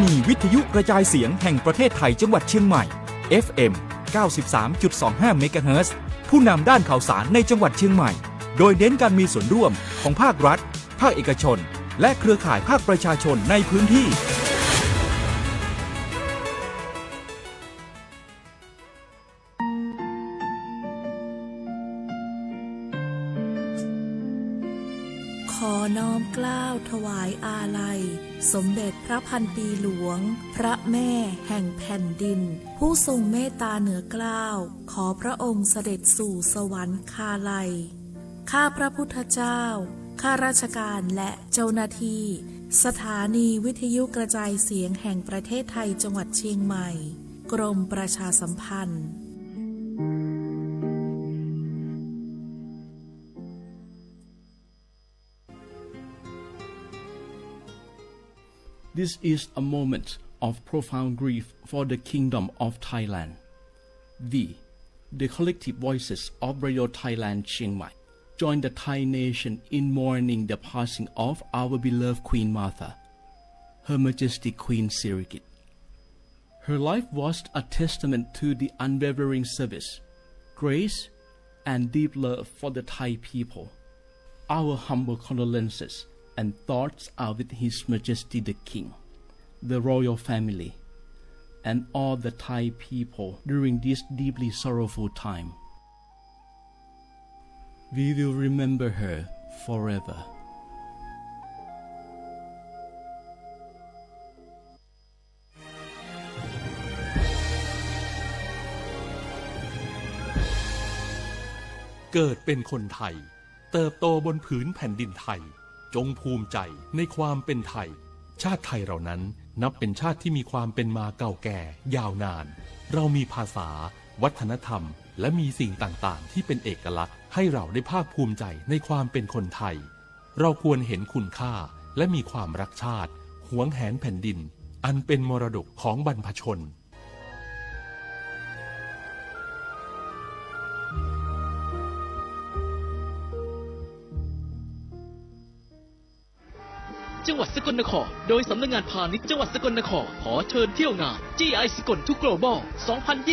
นีวิทยุกระจายเสียงแห่งประเทศไทยจังหวัดเชียงใหม่ FM 93.25 เมกะเฮิรตซ์ผู้นำด้านข่าวสารในจังหวัดเชียงใหม่โดยเน้นการมีส่วนร่วมของภาครัฐภาคเอกชนและเครือข่ายภาคประชาชนในพื้นที่ขอน้อมเกล้าถวายอาลัยสมเด็จพระพันปีหลวงพระแม่แห่งแผ่นดินผู้ทรงเมตตาเหนือเกล้าขอพระองค์เสด็จสู่สวรรคาลัยข้าพระพุทธเจ้าข้าราชการและเจ้าหน้าที่สถานีวิทยุกระจายเสียงแห่งประเทศไทยจังหวัดเชียงใหม่กรมประชาสัมพันธ์ This is a moment of profound grief for the Kingdom of Thailand. We, the collective voices of Radio Thailand Chiang Mai, join the Thai nation in mourning the passing of our beloved Queen Martha, Her Majesty Queen Sirikit. Her life was a testament to the unwavering service, grace, and deep love for the Thai people. Our humble condolences and thoughts are with His Majesty the King, the royal family, and all the Thai people during this deeply sorrowful time. We will remember her forever. เกิดเป็นคนไทยเติบโตบนผืนแผ่นดินไทยจงภูมิใจในความเป็นไทยชาติไทยเรานั้นนับเป็นชาติที่มีความเป็นมาเก่าแก่ยาวนานเรามีภาษาวัฒนธรรมและมีสิ่งต่างๆที่เป็นเอกลักษณ์ให้เราได้ภาคภูมิใจในความเป็นคนไทยเราควรเห็นคุณค่าและมีความรักชาติหวงแหนแผ่นดินอันเป็นมรดกของบรรพชนจังหวัดสกลนครโดยสำนักงานพาณิชย์จังหวัดสกลนครขอเชิญเที่ยวงาน GI สกลทุก Global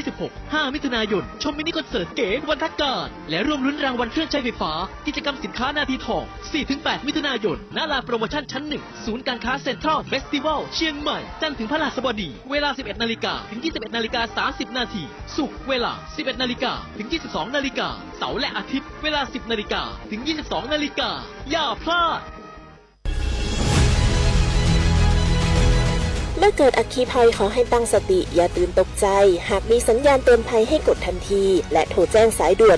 2026 5 มิถุนายนชมมินิคอนเสิร์ตเก๋วันทักการและร่วมลุ้นรางวัลเครื่องใช้ไฟฟ้ากิจกรรมสินค้านาทีทอง 4-8 มิถุนายนณลานโปรโมชั่นชั้น 1 ศูนย์การค้าเซ็นทรัลเฟสติวัลเชียงใหม่จันทร์ถึงพฤหัสบดีเวลา 11 นาฬิกาถึง 21 นาฬิกา 30 นาทีศุกร์เวลา 11 นาฬิกาถึง 22 นาฬิกาเสาร์และอาทิตย์เวลา 10 นาฬิกาถึง 22 นาฬิกาอย่าพลาดเมื่อเกิดอัคคีภัยขอให้ตั้งสติอย่าตื่นตกใจหากมีสัญญาณเตือนภัยให้กดทันทีและโทรแจ้งสายด่วน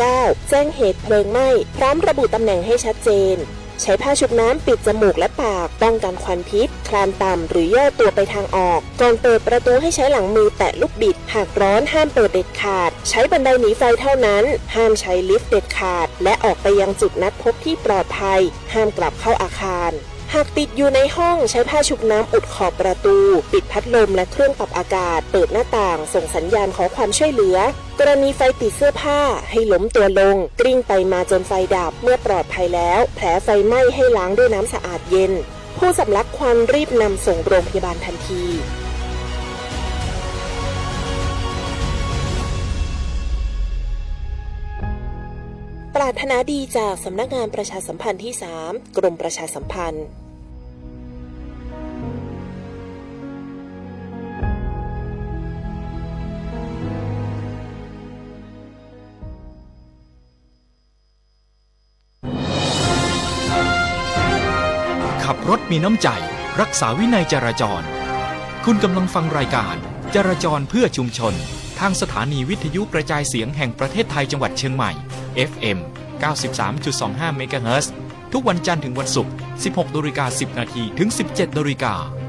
199แจ้งเหตุเพลิงไหม้พร้อมระบุตำแหน่งให้ชัดเจนใช้ผ้าชุบน้ำปิดจมูกและปากป้องกันควันพิษคลานต่ำหรือย่อตัวไปทางออกก่อนเปิดประตูให้ใช้หลังมือแตะลูกบิดหากร้อนห้ามเปิดเด็ดขาดใช้บันไดหนีไฟเท่านั้นห้ามใช้ลิฟต์เด็ดขาดและออกไปยังจุดนัดพบที่ปลอดภัยห้ามกลับเข้าอาคารหากติดอยู่ในห้องใช้ผ้าชุบน้ำอุดขอบประตูปิดพัดลมและเครื่องปรับอากาศเปิดหน้าต่างส่งสัญญาณขอความช่วยเหลือกรณีไฟติดเสื้อผ้าให้ล้มตัวลงกลิ้งไปมาจนไฟดับเมื่อปลอดภัยแล้วแผลไฟไหม้ให้ล้างด้วยน้ำสะอาดเย็นผู้สำลักควันรีบนำส่งโรงพยาบาลทันทีปรารถนาดีจากสำนักงานประชาสัมพันธ์ที่ 3 กรมประชาสัมพันธ์ขับรถมีน้ำใจรักษาวินัยจราจรคุณกำลังฟังรายการจราจรเพื่อชุมชนทางสถานีวิทยุกระจายเสียงแห่งประเทศไทยจังหวัดเชียงใหม่ FM 93.25 เมกะเฮิรตซ์ทุกวันจันทร์ถึงวันศุกร์ 16:10 น. ถึง 17:00 น.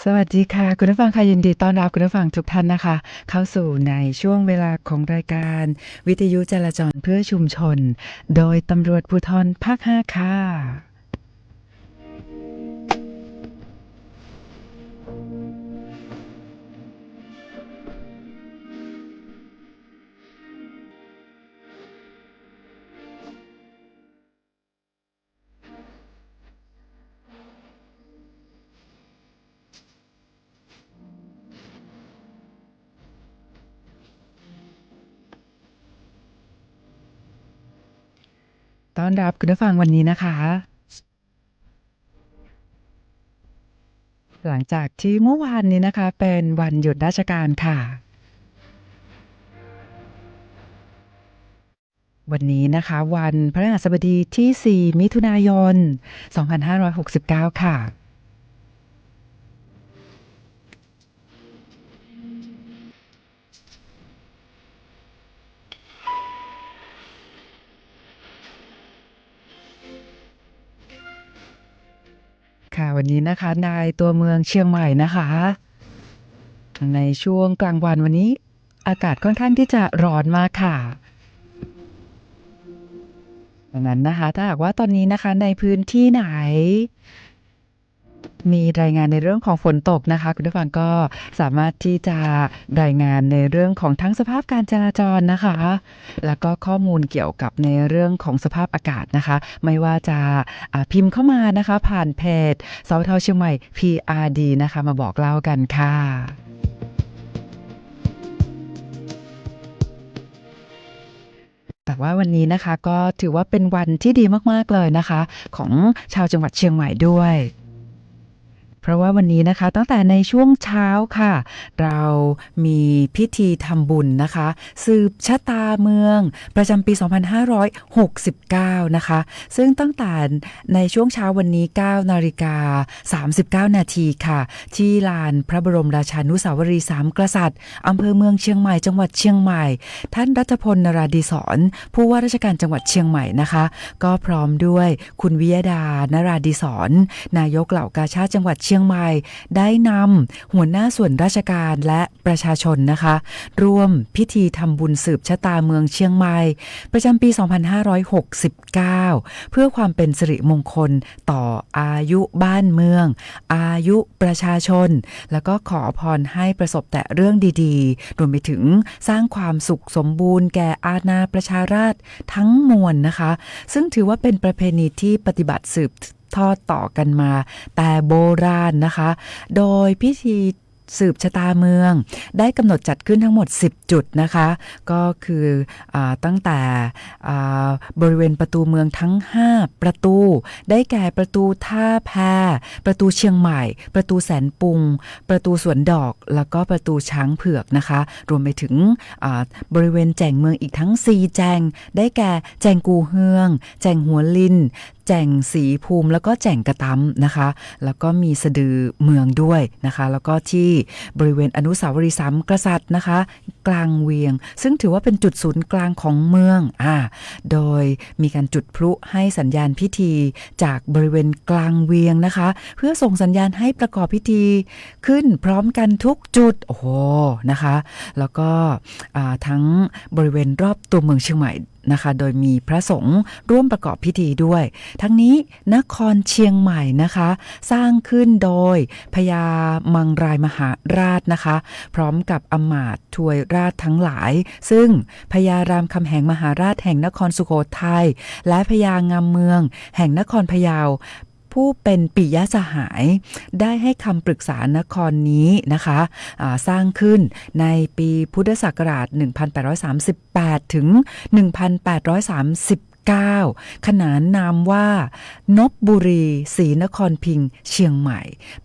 สวัสดีค่ะคุณผู้ฟังค่ะยินดีต้อนรับคุณผู้ฟังทุกท่านนะคะเข้าสู่ในช่วงเวลาของรายการวิทยุจราจรเพื่อชุมชนโดยตำรวจภูธรภาค 5 ค่ะต้อนรับคุณผู้ฟังวันนี้นะคะหลังจากที่เมื่อวานนี้นะคะเป็นวันหยุดราชการค่ะวันนี้นะคะวันพฤหัสบดีที่ 4 มิถุนายน 2569 ค่ะค่ะวันนี้นะคะในตัวเมืองเชียงใหม่นะคะในช่วงกลางวันวันนี้อากาศค่อนข้างที่จะร้อนมากค่ะดังนั้นนะคะถ้าหากว่าตอนนี้นะคะในพื้นที่ไหน มีรายงานในเรื่องของฝนตกนะคะคุณผู้ฟังก็สามารถที่จะรายงานในเรื่องของทั้งสภาพการจราจรนะคะแล้วก็ข้อมูลเกี่ยวกับในเรื่องของสภาพอากาศนะคะไม่ว่าจะพิมพ์เข้ามานะคะผ่านเพจสทเชียงใหม่ PRD นะคะมาบอกเล่ากันค่ะแต่ว่าวันนี้นะคะก็ถือว่าเป็นวันที่ดีมากๆเลยนะคะของชาวจังหวัดเชียงใหม่ด้วยเพราะว่าวันนี้นะคะตั้งแต่ในช่วงเช้าค่ะเรามีพิธีทำบุญนะคะสืบชะตาเมืองประจำปี 2569 นะคะซึ่งตั้งแต่ในช่วงเช้าวันนี้ 9:39 นาทีค่ะที่ลานพระบรมราชานุสาวรีย์3กษัตริย์อำเภอเมืองเชียงใหม่จังหวัดเชียงใหม่ท่านรัฐพล นราดีศรผู้ว่าราชการจังหวัดเชียงใหม่นะคะก็พร้อมด้วยคุณวิยดานราดีศรนายกเหล่ากาชาดจังหวัดเชียงใหม่ได้นำหัวหน้าส่วนราชการและประชาชนนะคะร่วมพิธีทำบุญสืบชะตาเมืองเชียงใหม่ประจำปี 2569 เพื่อความเป็นสิริมงคลต่ออายุบ้านเมืองอายุประชาชนแล้วก็ขอพรให้ประสบแต่เรื่องดีๆรวมไปถึงสร้างความสุขสมบูรณ์แก่อาณาประชาราษฎร์ทั้งมวลนะคะซึ่งถือว่าเป็นประเพณีที่ปฏิบัติสืบทอดต่อกันมาแต่โบราณนะคะโดยพิธีสืบชะตาเมืองได้กำหนดจัดขึ้นทั้งหมด10จุดนะคะก็คือตั้งแต่บริเวณประตูเมืองทั้ง5ประตูได้แก่ประตูท่าแพประตูเชียงใหม่ประตูแสนปุงประตูสวนดอกแล้วก็ประตูช้างเผือกนะคะรวมไปถึงบริเวณแจ่งเมืองอีกทั้ง4แจ่งได้แก่แจ่งกูเฮืองแจ่งหัวลินแจ่งสีภูมิแล้วก็แจ่งกระตั้มนะคะแล้วก็มีสะดือเมืองด้วยนะคะแล้วก็ที่บริเวณอนุสาวรีย์3กษัตริย์นะคะกลางเวียงซึ่งถือว่าเป็นจุดศูนย์กลางของเมืองโดยมีการจุดพลุให้สัญญาณพิธีจากบริเวณกลางเวียงนะคะเพื่อส่งสัญญาณให้ประกอบพิธีขึ้นพร้อมกันทุกจุดโอ้โหนะคะแล้วก็ทั้งบริเวณรอบตัวเมืองเชียงใหม่นะคะโดยมีพระสงฆ์ร่วมประกอบพิธีด้วยทั้งนี้นครเชียงใหม่นะคะสร้างขึ้นโดยพญามังรายมหาราชนะคะพร้อมกับอมาตย์ทวยราชทั้งหลายซึ่งพญารามคำแหงมหาราชแห่งนครสุโขทัยและพญางามเมืองแห่งนครพะเยาผู้เป็นปิยสหายได้ให้คำปรึกษานครนี้นะคะสร้างขึ้นในปีพุทธศักราช 1838 ถึง 1839 ขนานนามว่านพบุรีศรีนครพิงค์เชียงใหม่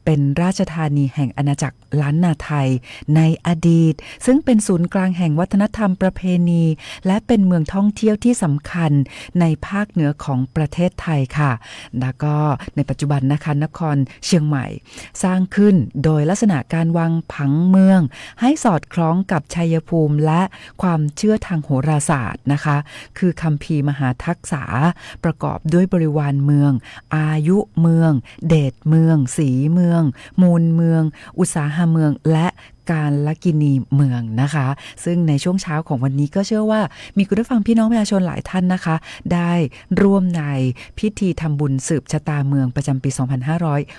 เป็นราชธานีแห่งอาณาจักรล้านนาไทยในอดีตซึ่งเป็นศูนย์กลางแห่งวัฒนธรรมประเพณีและเป็นเมืองท่องเที่ยวที่สำคัญในภาคเหนือของประเทศไทยค่ะแล้วก็ในปัจจุบันนะคะนครเชียงใหม่สร้างขึ้นโดยลักษณะการวางผังเมืองให้สอดคล้องกับชัยภูมิและความเชื่อทางโหราศาสตร์นะคะคือคัมภีร์มหาทักษะประกอบด้วยบริวารเมืองอายุเมืองเดชเมืองศรีเมืองมูลเมืองอุตสาหเมืองและการละกินีเมืองนะคะซึ่งในช่วงเช้าของวันนี้ก็เชื่อว่ามีคุณผู้ฟังพี่น้องประชาชนหลายท่านนะคะได้ร่วมในพิธีทำบุญสืบชะตาเมืองประจำปี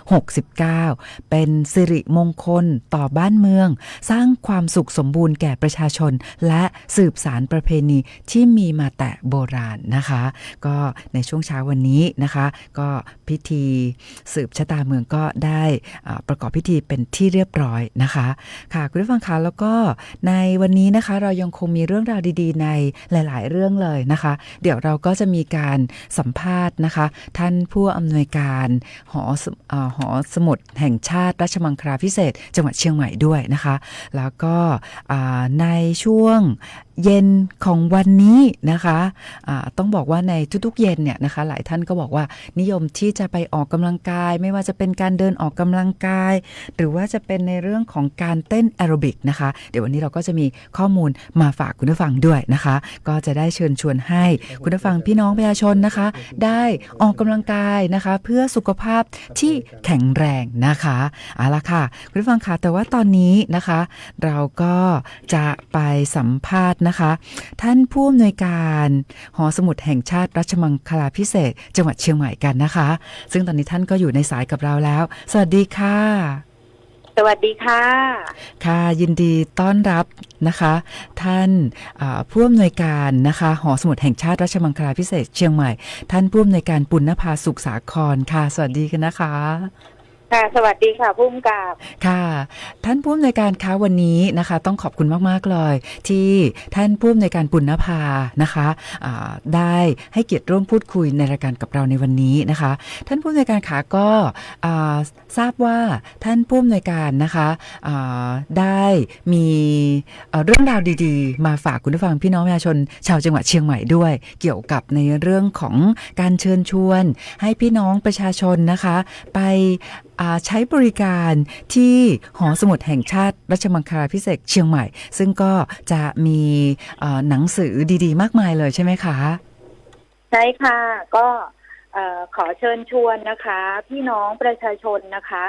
2569 เป็นสิริมงคลต่อบ้านเมืองสร้างความสุขสมบูรณ์แก่ประชาชนและสืบสานประเพณีที่มีมาแต่โบราณนะคะก็ในช่วงเช้าวันนี้นะคะก็พิธีสืบชะตาเมืองก็ได้ประกอบพิธีเป็นที่เรียบร้อยนะคะคุณผู้ฟังคะแล้วก็ในวันนี้นะคะเรายังคงมีเรื่องราวดีๆในหลายๆเรื่องเลยนะคะเดี๋ยวเราก็จะมีการสัมภาษณ์นะคะท่านผู้อำนวยการหอสมุดแห่งชาติราชมังคลาภิเษกจังหวัดเชียงใหม่ด้วยนะคะแล้วก็ในช่วงเย็นของวันนี้นะคะต้องบอกว่าในทุกๆเย็นเนี่ยนะคะหลายท่านก็บอกว่านิยมที่จะไปออกกำลังกายไม่ว่าจะเป็นการเดินออกกำลังกายหรือว่าจะเป็นในเรื่องของการเต้นแอโรบิกนะคะเดี๋ยววันนี้เราก็จะมีข้อมูลมาฝากคุณผู้ฟังด้วยนะคะก็จะได้เชิญชวนให้คุณผู้ฟังพี่น้องประชาชนนะคะได้ออกกำลังกายนะคะเพื่อสุขภาพที่แข็งแรงนะคะเอาละค่ะคุณผู้ฟังค่ะแต่ว่าตอนนี้นะคะเราก็จะไปสัมภาษณ์ นะคะ ท่านผู้อำนวยการหอสมุดแห่งชาติรัชมังคลาภิเษกจังหวัดเชียงใหม่กันนะคะ ซึ่งตอนนี้ท่านก็อยู่ในสายกับเราแล้วสวัสดีค่ะสวัสดีค่ะค่ะยินดีต้อนรับนะคะท่านผู้อำนวยการนะคะหอสมุดแห่งชาติรัชมังคลาภิเษกเชียงใหม่ท่านผู้อำนวยการปุณณภาสุขสาครค่ะสวัสดีกันนะคะค่ะสวัสดีค่ะผู้กำกับค่ะท่านผู้อำนวยการคะวันนี้นะคะต้องขอบคุณมากๆเลยที่ท่านผู้อำนวยการปุณณภานะคะได้ให้เกียรติร่วมพูดคุยในรายการกับเราในวันนี้นะคะท่านผู้อำนวยการขาก็ทราบว่าท่านผู้อำนวยการนะคะได้มีเรื่องราวดีๆมาฝากคุณผู้ฟังพี่น้องประชาชนชาวจังหวัดเชียงใหม่ด้วยเกี่ยวกับในเรื่องของการเชิญชวนให้พี่น้องประชาชนนะคะไปใช้บริการที่หอสมุดแห่งชาติรัชมังคลาภิเษกเชียงใหม่ซึ่งก็จะมีหนังสือดีๆมากมายเลยใช่ไหมคะใช่ค่ะก็ขอเชิญชวนนะคะพี่น้องประชาชนนะคะ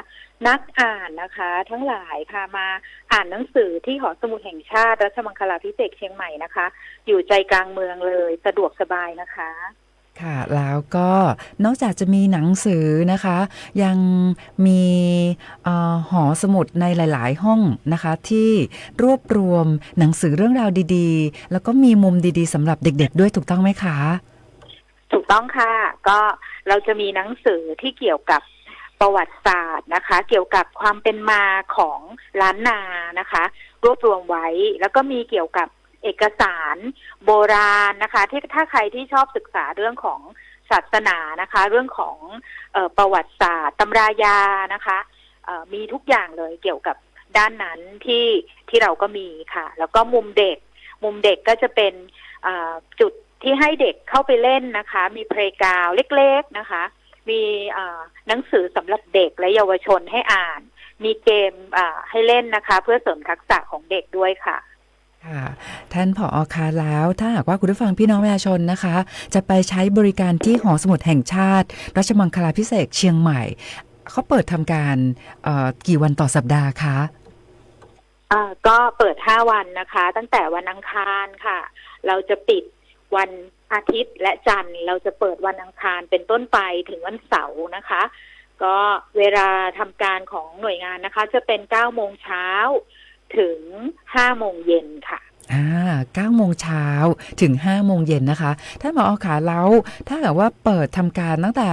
นักอ่านนะคะทั้งหลายค่ะมาอ่านหนังสือที่หอสมุดแห่งชาติรัชมังคลาภิเษกเชียงใหม่นะคะอยู่ใจกลางเมืองเลยสะดวกสบายนะคะค่ะแล้วก็นอกจากจะมีหนังสือนะคะยังมีหอสมุดในหลายๆห้องนะคะที่รวบรวมหนังสือเรื่องราวดีๆแล้วก็มีมุมดีๆสำหรับเด็กๆด้วยถูกต้องไหมคะถูกต้องค่ะก็เราจะมีหนังสือที่เกี่ยวกับประวัติศาสตร์นะคะเกี่ยวกับความเป็นมาของล้านนานะคะรวบรวมไว้แล้วก็มีเกี่ยวกับเอกสารโบราณนะคะที่ถ้าใครที่ชอบศึกษาเรื่องของศาสนานะคะเรื่องของประวัติศาสตร์ตำรายานะคะมีทุกอย่างเลยเกี่ยวกับด้านนั้นที่เราก็มีค่ะแล้วก็มุมเด็กก็จะเป็นจุดที่ให้เด็กเข้าไปเล่นนะคะมีเพลย์กราวด์เล็กๆนะคะมีหนังสือสำหรับเด็กและเยาวชนให้อ่านมีเกมให้เล่นนะคะเพื่อเสริมทักษะของเด็กด้วยค่ะค่ะท่านผอ.คะแล้วถ้าหากว่าคุณผู้ฟังพี่น้องประชาชนนะคะจะไปใช้บริการที่หอสมุดแห่งชาติรัชมังคลาภิเษกเชียงใหม่เขาเปิดทำการกี่วันต่อสัปดาห์คะก็เปิด5วันนะคะตั้งแต่วันอังคารค่ะเราจะปิดวันอาทิตย์และจันทร์เราจะเปิดวันอังคารเป็นต้นไปถึงวันเสาร์นะคะก็เวลาทำการของหน่วยงานนะคะจะเป็น 9 โมงเช้าถึง 5 โมงเย็นค่ะ9 โมงเช้าถึง 5 โมงเย็นนะคะท่านผอ.ขาแล้วถ้าเกิดว่าเปิดทำการตั้งแต่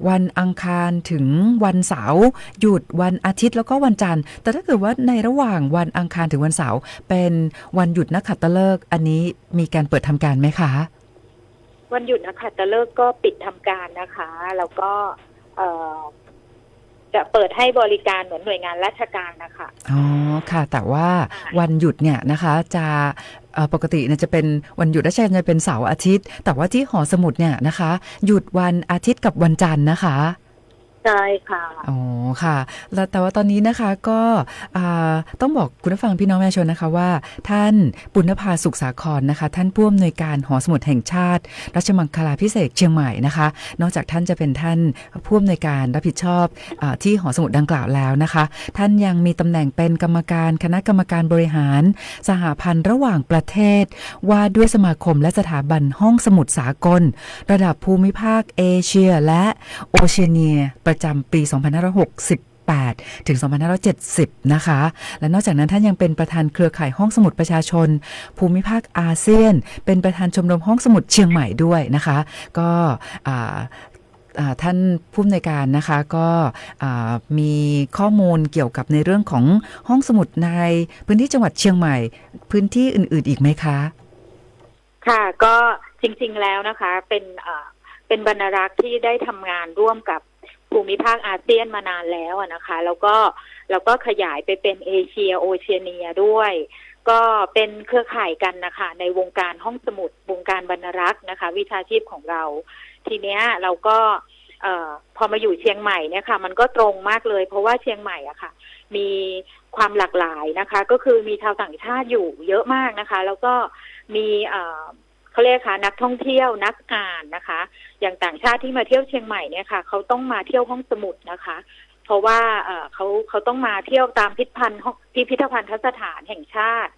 วันอังคารถึงวันเสาร์หยุดวันอาทิตย์แล้วก็วันจันทร์แต่ถ้าเกิดว่าในระหว่างวันอังคารถึงวันเสาร์เป็นวันหยุดนักขัตฤกษ์อันนี้มีการเปิดทำการไหมคะวันหยุดนักขัตฤกษ์ก็ปิดทำการนะคะแล้วก็จะเปิดให้บริการเหมือนหน่วยงานราชการนะคะอ๋อค่ะแต่ว่าวันหยุดเนี่ยนะคะจะปกติเนี่ยจะเป็นวันหยุดราชการจะเป็นเสาร์อาทิตย์แต่ว่าที่หอสมุดเนี่ยนะคะหยุดวันอาทิตย์กับวันจันทร์นะคะใช่ค่ะอ๋อค่ะแล้วแต่ว่าตอนนี้นะคะก็ต้องบอกคุณผู้ฟังพี่น้องประชาชนนะคะว่าท่านปุณณภาสุขสาครนะคะท่านผู้อำนวยการหอสมุดแห่งชาติรัชมังคลาภิเษกเชียงใหม่นะคะนอกจากท่านจะเป็นท่านผู้อำนวยการรับผิดชอบที่หอสมุดดังกล่าวแล้วนะคะท่านยังมีตำแหน่งเป็นกรรมการคณะกรรมการบริหารสหพันธ์ระหว่างประเทศว่าด้วยสมาคมและสถาบันห้องสมุดสากลระดับภูมิภาคเอเชียและโอเชียเนียประจำปี 2568 ถึง 2570 นะคะและนอกจากนั้นท่านยังเป็นประธานเครือข่ายห้องสมุดประชาชนภูมิภาคอาเซียนเป็นประธานชมรมห้องสมุดเชียงใหม่ด้วยนะคะก็ท่านผู้อำนวยการนะคะก็มีข้อมูลเกี่ยวกับในเรื่องของห้องสมุดในพื้นที่จังหวัดเชียงใหม่พื้นที่อื่นๆอีกไหมคะค่ะก็จริงๆแล้วนะคะเป็นบรรณารักษ์ที่ได้ทำงานร่วมกับภูมิภาคอาเซียนมานานแล้วนะคะแล้วก็ขยายไปเป็นเอเชียโอเชียเนียด้วยก็เป็นเครือข่ายกันนะคะในวงการห้องสมุดวงการบรรณารักษ์นะคะวิชาชีพของเราทีเนี้ยเราก็พอมาอยู่เชียงใหม่เนี่ยค่ะมันก็ตรงมากเลยเพราะว่าเชียงใหม่อะค่ะมีความหลากหลายนะคะก็คือมีชาวต่างชาติอยู่เยอะมากนะคะแล้วก็มีเขาเรียกค่ะนักท่องเที่ยวนักอ่านนะคะอย่างต่างชาติที่มาเที่ยวเชียงใหม่เนี่ยค่ะเขาต้องมาเที่ยวห้องสมุดนะคะเพราะว่าเขาต้องมาเที่ยวตามพิพิธภัณฑ์สถานแห่งชาติ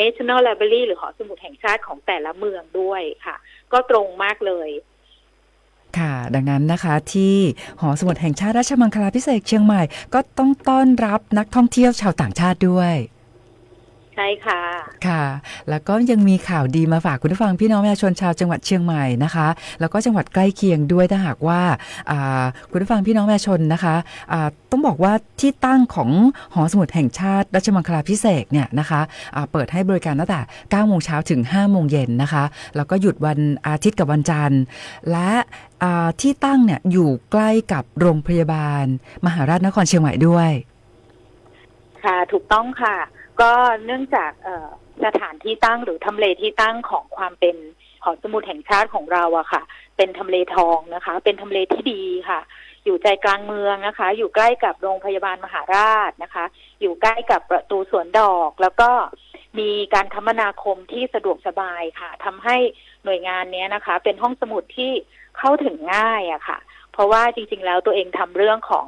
National Library หรือหอสมุดแห่งชาติของแต่ละเมืองด้วยค่ะก็ตรงมากเลยค่ะดังนั้นนะคะที่หอสมุดแห่งชาติราชมังคลาภิเษกเชียงใหม่ก็ต้องต้อนรับนักท่องเที่ยวชาวต่างชาติด้วยใช่ค่ะค่ะแล้วก็ยังมีข่าวดีมาฝากคุณผู้ฟังพี่น้องประชาชนชาวจังหวัดเชียงใหม่นะคะแล้วก็จังหวัดใกล้เคียงด้วยถ้าหากว่าคุณผู้ฟังพี่น้องประชาชนนะคะต้องบอกว่าที่ตั้งของหอสมุดแห่งชาติราชมังคลาภิเษกเนี่ยนะคะเปิดให้บริการตั้งแต่ 9 โมงเช้าถึง 5 โมงเย็นนะคะแล้วก็หยุดวันอาทิตย์กับวันจันทร์และที่ตั้งเนี่ยอยู่ใกล้กับโรงพยาบาลมหาราชนครเชียงใหม่ด้วยค่ะถูกต้องค่ะก็เนื่องจากสถานที่ตั้งหรือทำเลที่ตั้งของความเป็นหอสมุดแห่งชาติของเราอะค่ะเป็นทำเลทองนะคะเป็นทำเลที่ดีค่ะอยู่ใจกลางเมืองนะคะอยู่ใกล้กับโรงพยาบาลมหาราชนะคะอยู่ใกล้กับประตูสวนดอกแล้วก็มีการคมนาคมที่สะดวกสบายค่ะทำให้หน่วยงานนี้นะคะเป็นห้องสมุดที่เข้าถึงง่ายอะค่ะเพราะว่าจริงๆแล้วตัวเองทำเรื่องของ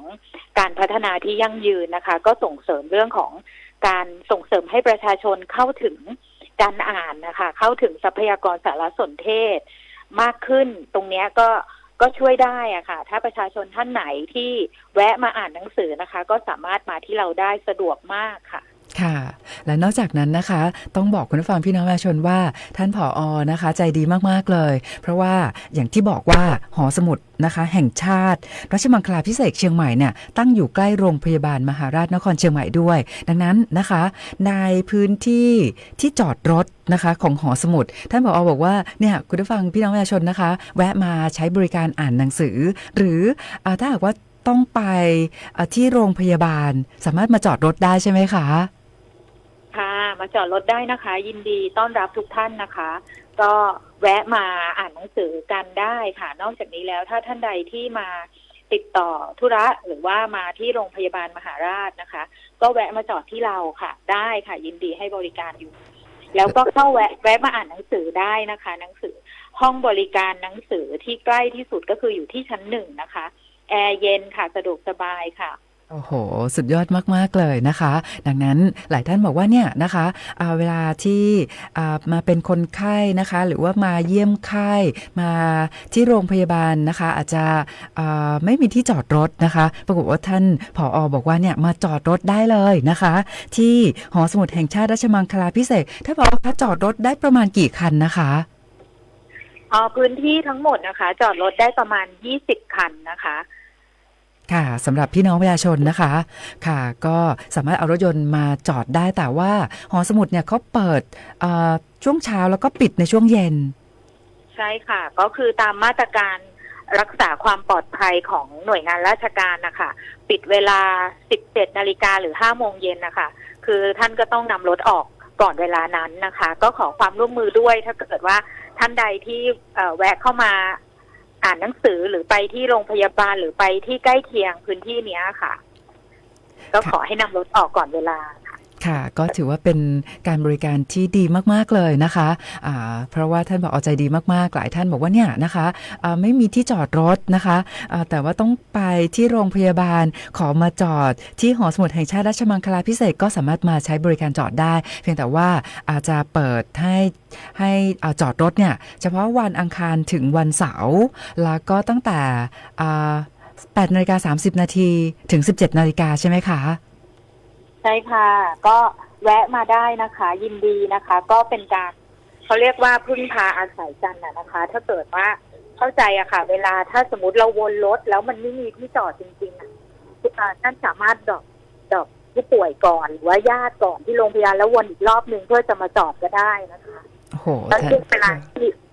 การพัฒนาที่ยั่งยืนนะคะก็ส่งเสริมเรื่องของการส่งเสริมให้ประชาชนเข้าถึงการอ่านนะคะเข้าถึงทรัพยากรสารสนเทศมากขึ้นตรงนี้ก็ช่วยได้อะค่ะถ้าประชาชนท่านไหนที่แวะมาอ่านหนังสือนะคะก็สามารถมาที่เราได้สะดวกมากค่ะค่ะและนอกจากนั้นนะคะต้องบอกคุณผู้ฟังพี่น้องประชาชนว่าท่านผอ.นะคะใจดีมากๆเลยเพราะว่าอย่างที่บอกว่าหอสมุดนะคะแห่งชาติราชมังคลาภิเษกเชียงใหม่เนี่ยตั้งอยู่ใกล้โรงพยาบาลมหาราชนครเชียงใหม่ด้วยดังนั้นนะคะในพื้นที่ที่จอดรถนะคะของหอสมุดท่านผอ.บอกว่าเนี่ยคุณผู้ฟังพี่น้องประชาชนนะคะแวะมาใช้บริการอ่านหนังสือหรือถ้าหากว่าต้องไปที่โรงพยาบาลสามารถมาจอดรถได้ใช่ไหมคะค่ะมาจอดรถได้นะคะยินดีต้อนรับทุกท่านนะคะก็แวะมาอ่านหนังสือกันได้ค่ะนอกจากนี้แล้วถ้าท่านใดที่มาติดต่อธุระหรือว่ามาที่โรงพยาบาลมหาราชนะคะก็แวะมาจอดที่เราค่ะได้ค่ะยินดีให้บริการอยู่แล้วก็เข้าแวะมาอ่านหนังสือได้นะคะหนังสือห้องบริการหนังสือที่ใกล้ที่สุดก็คืออยู่ที่ชั้น 1นะคะแอร์เย็นค่ะสะดวกสบายค่ะโอ้โหสุดยอดมากๆเลยนะคะดังนั้นหลายท่านบอกว่าเนี่ยนะคะเวลาที่มาเป็นคนไข้นะคะหรือว่ามาเยี่ยมไข้มาที่โรงพยาบาลนะคะอาจจะไม่มีที่จอดรถนะคะปรากฏว่าท่านผอ.บอกว่าเนี่ยมาจอดรถได้เลยนะคะที่หอสมุดแห่งชาติราชมังคลาภิเษกท่านผอ.คะจอดรถได้ประมาณกี่คันนะคะพื้นที่ทั้งหมดนะคะจอดรถได้ประมาณ20คันนะคะค่ะสำหรับพี่น้องประชาชนนะคะค่ะก็สามารถเอารถยนต์มาจอดได้แต่ว่าหอสมุดเนี่ยเขาเปิดช่วงเช้าแล้วก็ปิดในช่วงเย็นใช่ค่ะก็คือตามมาตรการรักษาความปลอดภัยของหน่วยงานราชการนะคะปิดเวลา 17 นาฬิกาหรือ 5 โมงเย็นนะคะคือท่านก็ต้องนำรถออกก่อนเวลานั้นนะคะก็ขอความร่วมมือด้วยถ้าเกิดว่าท่านใดที่แวะเข้ามาอ่านหนังสือหรือไปที่โรงพยาบาลหรือไปที่ใกล้เคียงพื้นที่นี้ค่ะก็ขอให้นำรถออกก่อนเวลาค่ะก็ถือว่าเป็นการบริการที่ดีมากๆเลยนะคะเพราะว่าท่านบอกเอาใจดีมากๆหลายท่านบอกว่าเนี่ยนะคะไม่มีที่จอดรถนะคะแต่ว่าต้องไปที่โรงพยาบาลขอมาจอดที่หอสมุดแห่งชาติราชมังคลาภิเษกก็สามารถมาใช้บริการจอดได้เพียงแต่ว่าอาจจะเปิดให้จอดรถเนี่ยเฉพาะวันอังคารถึงวันเสาร์แล้วก็ตั้งแต่8:30 นาทีถึง 17 นาฬิกาใช่ไหมคะใช่ค่ะก็แวะมาได้นะคะยินดีนะคะก็เป็นการเขาเรียกว่าพึ่งพาอาศัยกันนะคะถ้าเกิดว่าเข้าใจอะค่ะเวลาถ้าสมมติเราวนรถแล้วมันไม่มีที่จอดจริงๆท่านสามารถดรอปผู้ป่วยก่อนหรือว่าญาติก่อนที่โรงพยาบาลแล้ววนอีกรอบนึงเพื่อจะมาจอดก็ได้นะคะโอ้โหแล้วช่วงเวลา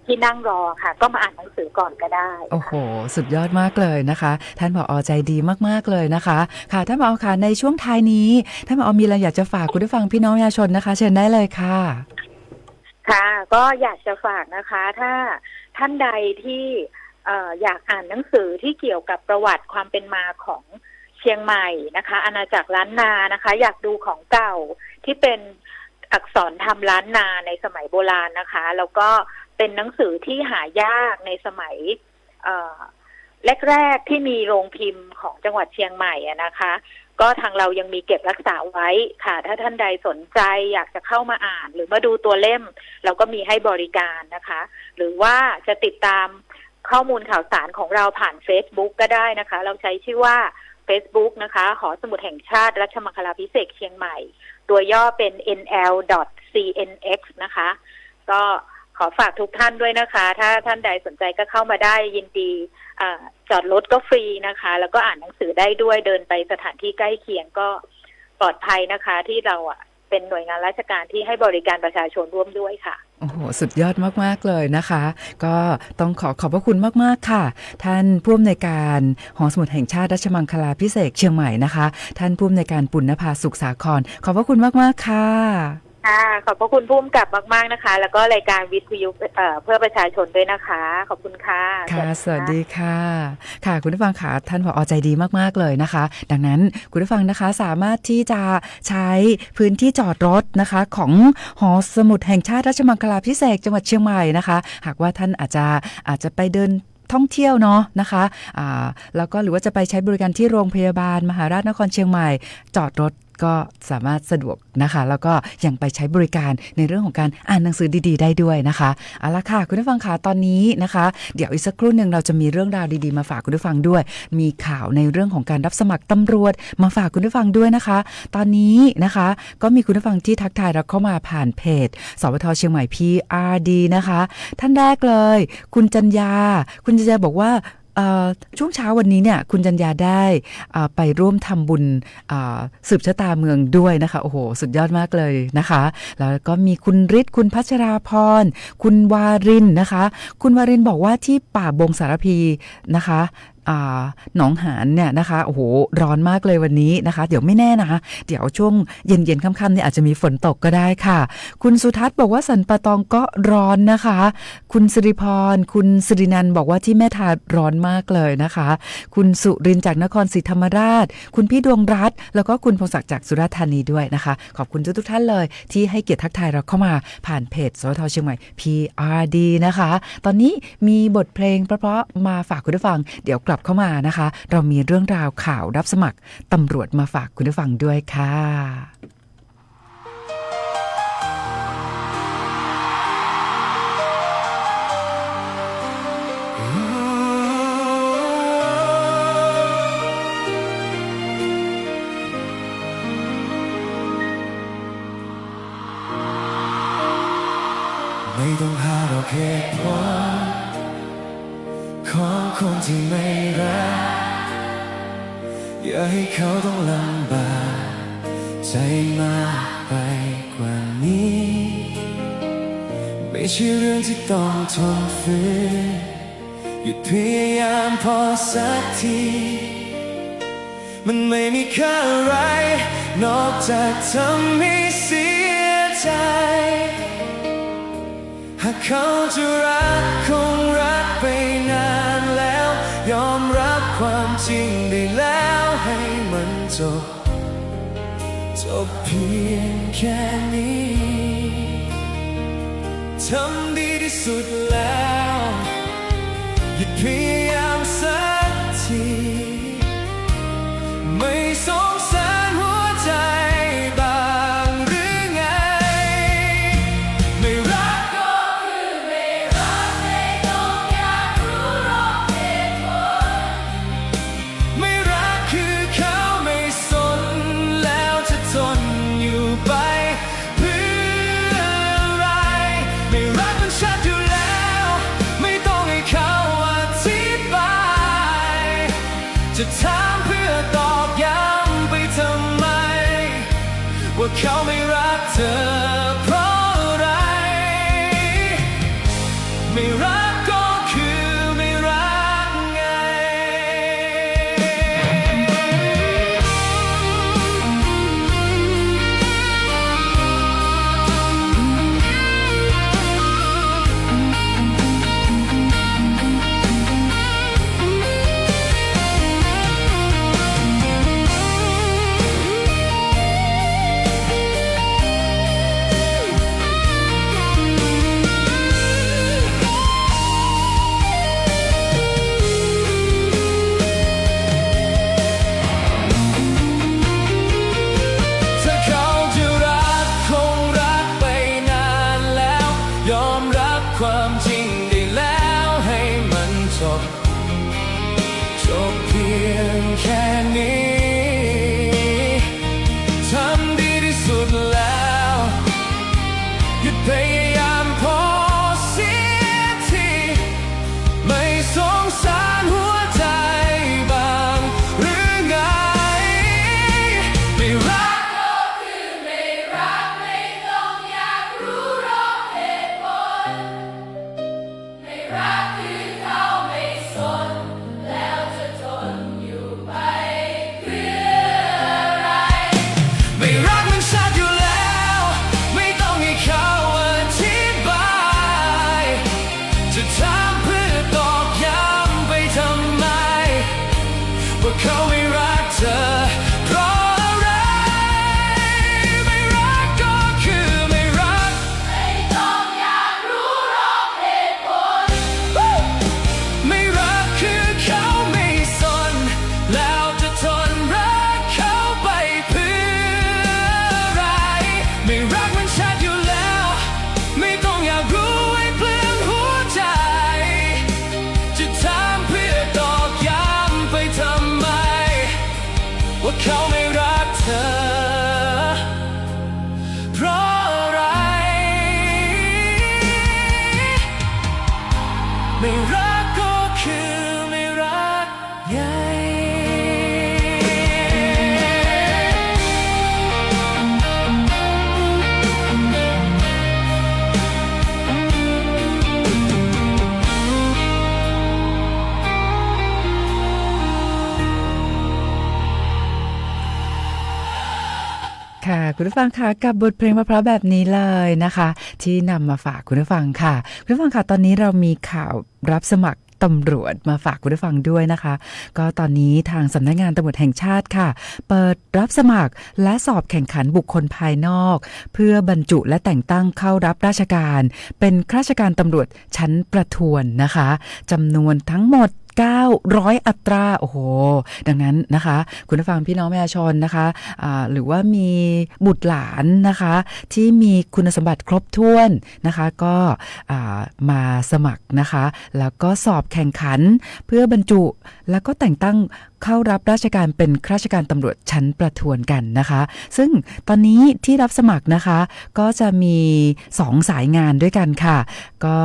ที่นั่งรอค่ะก็มาอ่านหนังสือก่อนก็ได้โอ้โหสุดยอดมากเลยนะคะท่านผอ.ใจดีมากๆเลยนะคะค่ะท่านผอ.ค่ะในช่วงท้ายนี้ท่านผอ.มีอะไรอยากจะฝากคุณผู้ฟังพี่น้องประชาชนนะคะเชิญได้เลยค่ะค่ะก็อยากจะฝากนะคะถ้าท่านใดที่อยากอ่านหนังสือที่เกี่ยวกับประวัติความเป็นมาของเชียงใหม่นะคะอาณาจักรล้านนานะคะอยากดูของเก่าที่เป็นอักษรธรรมล้านนาในสมัยโบราณนะคะแล้วก็เป็นหนังสือที่หายากในสมัย แรกๆที่มีโรงพิมพ์ของจังหวัดเชียงใหม่นะคะก็ทางเรายังมีเก็บรักษาไว้ค่ะถ้าท่านใดสนใจอยากจะเข้ามาอ่านหรือมาดูตัวเล่มเราก็มีให้บริการนะคะหรือว่าจะติดตามข้อมูลข่าวสารของเราผ่าน Facebook ก็ได้นะคะเราใช้ชื่อว่า Facebook นะคะหอสมุดแห่งชาติรัชมังคลาภิเษกเชียงใหม่ตัวย่อเป็น nl.cnx นะคะก็ขอฝากทุกท่านด้วยนะคะถ้าท่านใดสนใจก็เข้ามาได้ยินดีจอดรถก็ฟรีนะคะแล้วก็อ่านหนังสือได้ด้วยเดินไปสถานที่ใกล้เคียงก็ปลอดภัยนะคะที่เราเป็นหน่วยงานราชการที่ให้บริการประชาชนร่วมด้วยค่ะโอ้โหสุดยอดมากๆเลยนะคะก็ต้องขอบพระคุณมากๆค่ะท่านผู้อำนวยการหอสมุดแห่งชาติรัชมังคลาภิเษกเชียงใหม่นะคะท่านผู้อำนวยการปุณณภาสุขสาครขอบพระคุณมากๆค่ะขอบพระคุณผู้กำกับมากๆนะคะแล้วก็รายการวิทยุเพื่อประชาชนด้วยนะคะขอบคุณค่ะค่ะสวัสดีค่ะค่ะคุณผู้ฟังค่ะท่านผอ.ใจดีมากๆเลยนะคะดังนั้นคุณผู้ฟังนะคะสามารถที่จะใช้พื้นที่จอดรถนะคะของหอสมุดแห่งชาติรัชมังคลาภิเษกจังหวัดเชียงใหม่นะคะหากว่าท่านอาจจะไปเดินท่องเที่ยวเนาะนะคะแล้วก็หรือว่าจะไปใช้บริการที่โรงพยาบาลมหาราชนครเชียงใหม่จอดรถก็สามารถสะดวกนะคะแล้วก็ยังไปใช้บริการในเรื่องของการอ่านหนังสือดีๆได้ด้วยนะคะเอาละค่ะคุณผู้ฟังค่ะตอนนี้นะคะเดี๋ยวอีกสักครู่หนึ่งเราจะมีเรื่องราวดีๆมาฝากคุณผู้ฟังด้วยมีข่าวในเรื่องของการรับสมัครตำรวจมาฝากคุณผู้ฟังด้วยนะคะตอนนี้นะคะก็มีคุณผู้ฟังที่ทักทายเราเข้ามาผ่านเพจสวท.เชียงใหม่ PRD นะคะท่านแรกเลยคุณจัญญาบอกว่าช่วงเช้าวันนี้เนี่ยคุณจัญญาได้ไปร่วมทำบุญสืบชะตาเมืองด้วยนะคะโอ้โหสุดยอดมากเลยนะคะแล้วก็มีคุณฤทธิ์คุณพัชราพรคุณวารินนะคะคุณวารินบอกว่าที่ป่าบงสารพีนะคะหนองหานเนี่ยนะคะโอ้โหร้อนมากเลยวันนี้นะคะเดี๋ยวไม่แน่นะคะเดี๋ยวช่วงเย็นๆค่ำๆเนี่ยอาจจะมีฝนตกก็ได้ค่ะคุณสุทัศน์บอกว่าสันปะตองก็ร้อนนะคะคุณสิริพรคุณสิรินันท์บอกว่าที่แม่ทาร้อนมากเลยนะคะคุณสุรินทร์จากนครศรีธรรมราชคุณพี่ดวงรัตน์แล้วก็คุณพงศักดิ์จากสุราษฎร์ธานีด้วยนะคะขอบคุณทุกท่านเลยที่ให้เกียรติทักทายเราเข้ามาผ่านเพจสวท.เชียงใหม่ PRD นะคะตอนนี้มีบทเพลงเพราะๆมาฝากคุณผู้ฟังเดี๋ยวกลับเข้ามานะคะเรามีเรื่องราวข่าวรับสมัครตำรวจมาฝากคุณผู้ฟังด้วยค่ะไม่ต้องหาดอกเหตุผลของคนที่ไม่รักอย่าให้เขาต้องลำบากใจมากไปกว่านี้ไม่ใช่เรื่องที่ต้องทนฝืนหยุดพยายามพอสักทีมันไม่มีค่าอะไรนอกจากทำให้เสียใจหากเขาจะรักคงรักไปนานแล้วยอมรับความจริงได้แล้วให้มันจบเพียงแค่นี้ทำดีที่สุดแล้วหยุดพยายามสักทีไม่สงสารหัวใจบ้างหรือไงไม่รักก็คือไม่รักไม่ต้องอยากรู้หรอกเหตุผลไม่รักคือเขาไม่สนแล้วจะทนอยู่ไปเพื่ออะไรไม่รักมันชัดอยู่แล้วไม่ต้องให้เขาอธิบายจะถามเพื่อตอกย้ำไปทำไมว่าเขาไม่รักเธอเพราะอะไรไม่รักก็คือไม่รักไง แค่นี้ทำดีที่สุดแล้วหยุดพยายามพอเสียทีไม่สงสารหัวใจบ้างหรือไงไม่รักก็คือไม่รักไม่ต้องอยากรู้หรอกเหตุผลไม่รักคือเขาไม่สนแล้วจะทนอยู่ไปเพื่ออะไรไม่รักมันชัดอยู่แล้วไม่ต้องให้เขาอธิบายจะถามเพื่อตอกย้ำไปทำไมว่าเขาไม่รักเธอเพราะอะไรไม่รักก็คือไม่รักไม่ต้องอยากรู้หรอกเหตุผลไม่รักคือเขาไม่สนแล้วจะทนรักเขาไปเพื่ออะไรไม่รักมันชัดอยู่แล้วไม่ต้องอยากรู้ให้เปลืองหัวใจจะถามเพื่อตอกย้ำไปทำไมว่าเขาไม่รักเธอเพราะอะไรไม่รักก็คือไม่รักไง ค่ะคุณผู้ฟังค่ะกับบทเพลงเพราะๆแบบนี้เลยนะคะ ที่นำมาฝากคุณผู้ฟังค่ะคุณผู้ฟังค่ะตอนนี้เรามีข่าวรับสมัครตำรวจมาฝากคุณผู้ฟังด้วยนะคะ ก็ตอนนี้ทางสำนักงานตำรวจแห่งชาติค่ะเปิดรับสมัครและสอบแข่งขันบุคคลภายนอกเพื่อบรรจุและแต่งตั้งเข้ารับราชการเป็นข้าราชการตำรวจชั้นประทวนนะคะจำนวนทั้งหมด900 อัตราโอ้โหดังนั้นนะคะคุณผู้ฟังพี่น้องประชาชนนะคะหรือว่ามีบุตรหลานนะคะที่มีคุณสมบัติครบถ้วนนะคะก็มาสมัครนะคะแล้วก็สอบแข่งขันเพื่อบรรจุแล้วก็แต่งตั้งเข้ารับราชการเป็นข้าราชการตำรวจชั้นประทวนกันนะคะซึ่งตอนนี้ที่รับสมัครนะคะก็จะมี2สายงานด้วยกันค่ะก็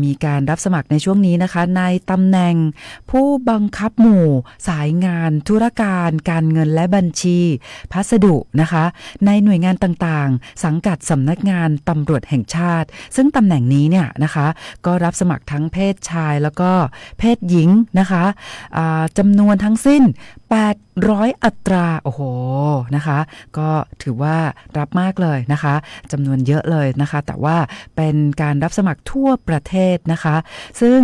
มีการรับสมัครในช่วงนี้นะคะในตำแหน่งผู้บังคับหมู่สายงานธุรการการเงินและบัญชีพัสดุนะคะในหน่วยงานต่างๆสังกัดสำนักงานตำรวจแห่งชาติซึ่งตำแหน่งนี้เนี่ยนะคะก็รับสมัครทั้งเพศชายแล้วก็เพศหญิงนะคะจำนวนทั้งสิ้น800 อัตราโอ้โหนะคะก็ถือว่ารับมากเลยนะคะจำนวนเยอะเลยนะคะแต่ว่าเป็นการรับสมัครทั่วประเทศนะคะซึ่ง